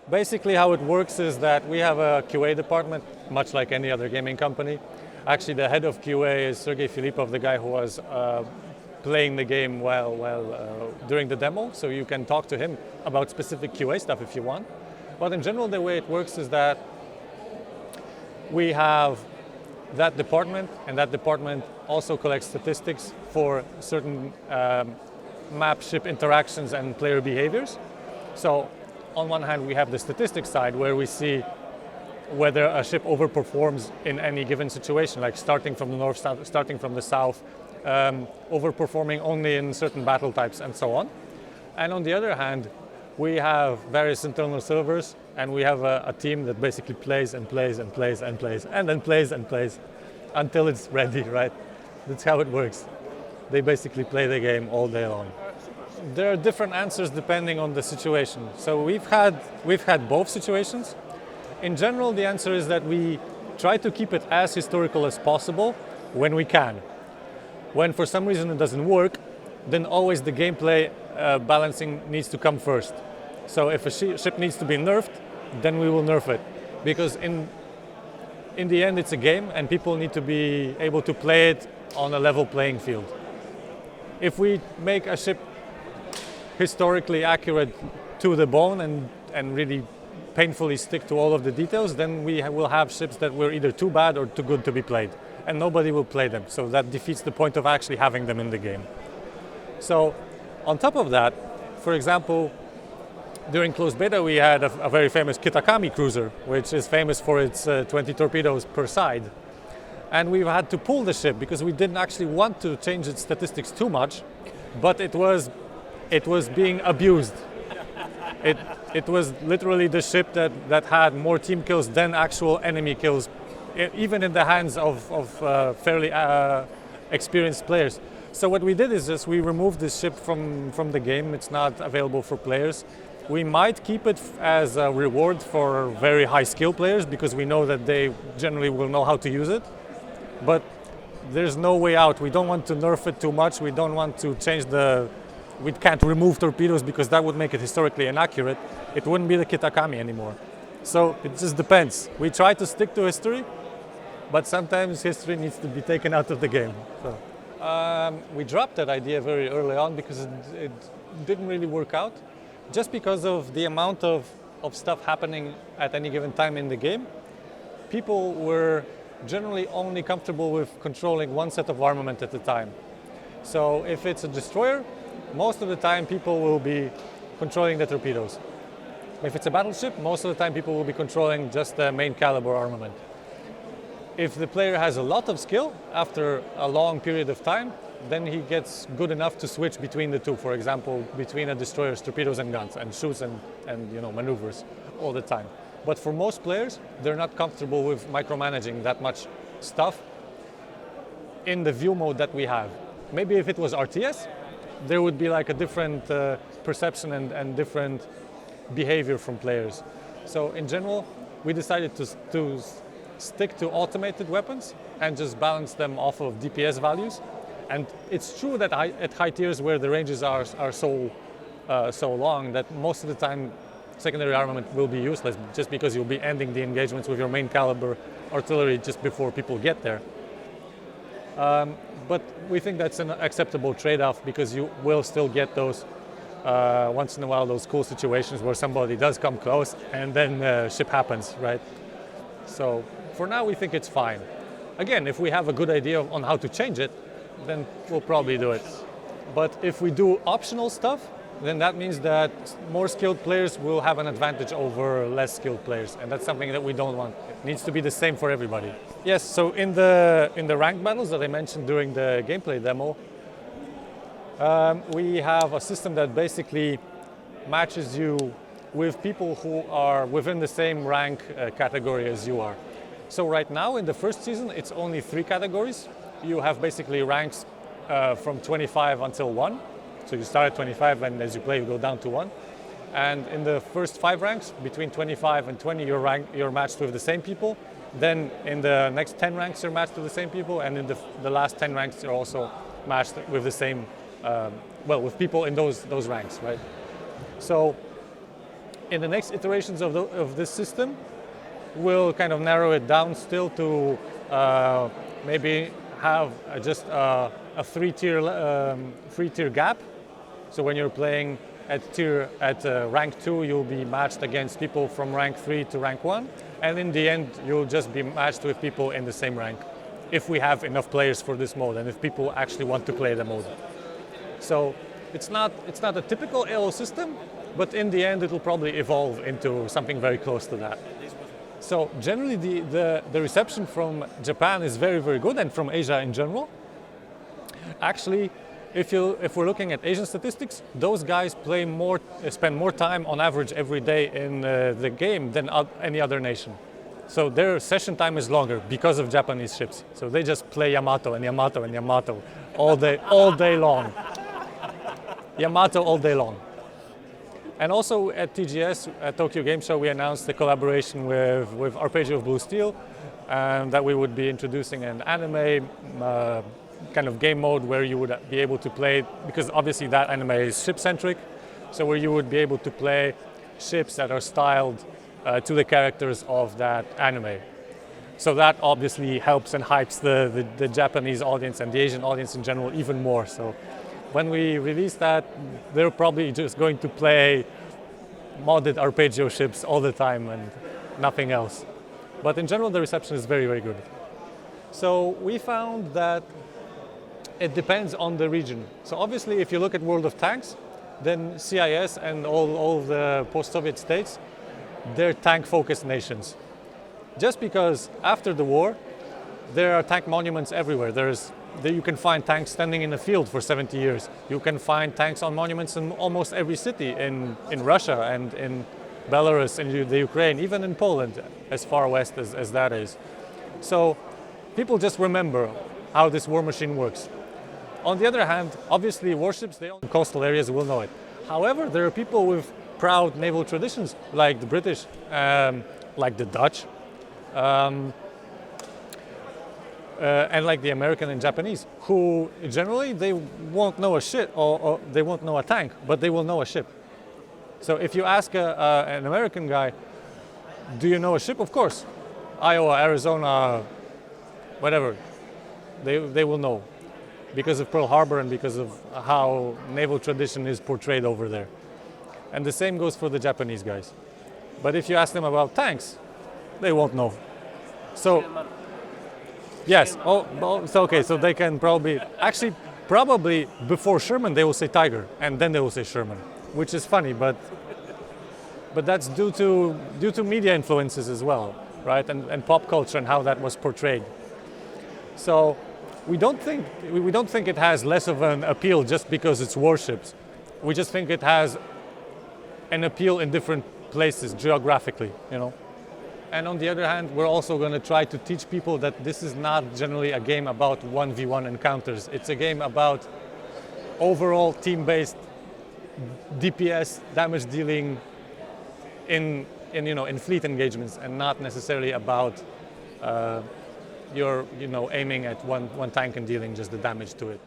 Basically how it works is that we have a QA department, much like any other gaming company. Actually, the head of QA is Sergey Filipov, the guy who was playing the game during the demo, so you can talk to him about specific QA stuff if you want. But in general, the way it works is that we have that department, and that department also collects statistics for certain map ship interactions and player behaviors. So on one hand, we have the statistics side where we see whether a ship overperforms in any given situation, like starting from the north, starting from the south, overperforming only in certain battle types and so on. And on the other hand, we have various internal servers, and we have a team that basically plays and plays and plays and plays and then plays and plays until it's ready, right? That's how it works. They basically play the game all day long. There are different answers depending on the situation. So we've had both situations. In general, the answer is that we try to keep it as historical as possible when we can. When for some reason it doesn't work, then always the gameplay balancing needs to come first. So if a ship needs to be nerfed, then we will nerf it. Because in the end it's a game and people need to be able to play it on a level playing field. If we make a ship historically accurate to the bone and really painfully stick to all of the details, then we will have ships that were either too bad or too good to be played, and nobody will play them. So that defeats the point of actually having them in the game. So on top of that, for example, during closed beta we had a very famous Kitakami cruiser, which is famous for its 20 torpedoes per side. And we had to pull the ship because we didn't actually want to change its statistics too much, but it was being abused. It was literally the ship that had more team kills than actual enemy kills, even in the hands of fairly experienced players. So what we did is just we removed this ship from the game. It's not available for players. We might keep it as a reward for very high skill players because we know that they generally will know how to use it. But there's no way out. We don't want to nerf it too much. We don't want to change we can't remove torpedoes because that would make it historically inaccurate. It wouldn't be the Kitakami anymore. So it just depends. We try to stick to history, but sometimes history needs to be taken out of the game. So, we dropped that idea very early on because it didn't really work out. Just because of the amount of stuff happening at any given time in the game, people were generally only comfortable with controlling one set of armament at a time. So if it's a destroyer, most of the time people will be controlling the torpedoes. If it's a battleship, most of the time people will be controlling just the main caliber armament. If the player has a lot of skill, after a long period of time, then he gets good enough to switch between the two. For example, between a destroyer's torpedoes and guns, and shoots and maneuvers all the time. But for most players, they're not comfortable with micromanaging that much stuff in the view mode that we have. Maybe if it was RTS, there would be like a different perception and different behavior from players. So in general, we decided to stick to automated weapons and just balance them off of DPS values. And it's true that at high tiers where the ranges are so long that most of the time secondary armament will be useless just because you'll be ending the engagements with your main caliber artillery just before people get there. But we think that's an acceptable trade-off because you will still get those once in a while those cool situations where somebody does come close and then ship happens, right? So for now we think it's fine. Again, if we have a good idea on how to change it, then we'll probably do it. But if we do optional stuff, then that means that more skilled players will have an advantage over less skilled players, and that's something that we don't want. It needs to be the same for everybody. Yes, so in the ranked battles that I mentioned during the gameplay demo, we have a system that basically matches you with people who are within the same rank category as you are. So right now in the first season, it's only 3 categories. You have basically ranks from 25 until 1. So you start at 25 and as you play you go down to 1. And in the first 5 ranks, between 25 and 20, you're matched with the same people. Then in the next 10 ranks you're matched with the same people, and in the last 10 ranks you're also matched with the same, with people in those ranks, right? So In the next iterations of this system, we'll kind of narrow it down still to maybe have just a three-tier gap. So when you're playing at rank 2, you'll be matched against people from rank 3 to rank 1, and in the end, you'll just be matched with people in the same rank, if we have enough players for this mode, and if people actually want to play the mode. So it's not a typical AO system, but in the end, it'll probably evolve into something very close to that. So generally, the reception from Japan is very, very good, and from Asia in general. Actually, if we're looking at Asian statistics, those guys spend more time on average every day in the game than any other nation. So their session time is longer because of Japanese ships. So they just play Yamato and Yamato and Yamato all day long. Yamato all day long. And also at TGS, at Tokyo Game Show, we announced the collaboration with Arpeggio of Blue Steel, that we would be introducing an anime kind of game mode where you would be able to play, because obviously that anime is ship-centric, so where you would be able to play ships that are styled to the characters of that anime. So that obviously helps and hypes the Japanese audience and the Asian audience in general even more. So when we release that, they're probably just going to play modded Arpeggio ships all the time and nothing else. But in general, the reception is very, very good. So we found that it depends on the region. So obviously, if you look at World of Tanks, then CIS and all the post-Soviet states, they're tank-focused nations. Just because after the war, there are tank monuments everywhere. You can find tanks standing in a field for 70 years. You can find tanks on monuments in almost every city in Russia and in Belarus and the Ukraine, even in Poland, as far west as that is. So people just remember how this war machine works. On the other hand, obviously warships, they own coastal areas, will know it. However, there are people with proud naval traditions, like the British, like the Dutch, and like the American and Japanese, who generally they won't know a ship or they won't know a tank, but they will know a ship. So if you ask an American guy, do you know a ship? Of course, Iowa, Arizona, whatever, they will know, because of Pearl Harbor and because of how naval tradition is portrayed over there. And the same goes for the Japanese guys. But if you ask them about tanks, they won't know. So, yes, so okay, so they can probably before Sherman they will say Tiger, and then they will say Sherman, which is funny, but that's due to media influences as well, right? And pop culture and how that was portrayed. So we don't think it has less of an appeal just because it's warships. We just think it has an appeal in different places geographically, you know. And on the other hand, we're also going to try to teach people that this is not generally a game about 1v1 encounters. It's a game about overall team-based DPS, damage dealing in fleet engagements, and not necessarily about you're aiming at one tank and dealing just the damage to it.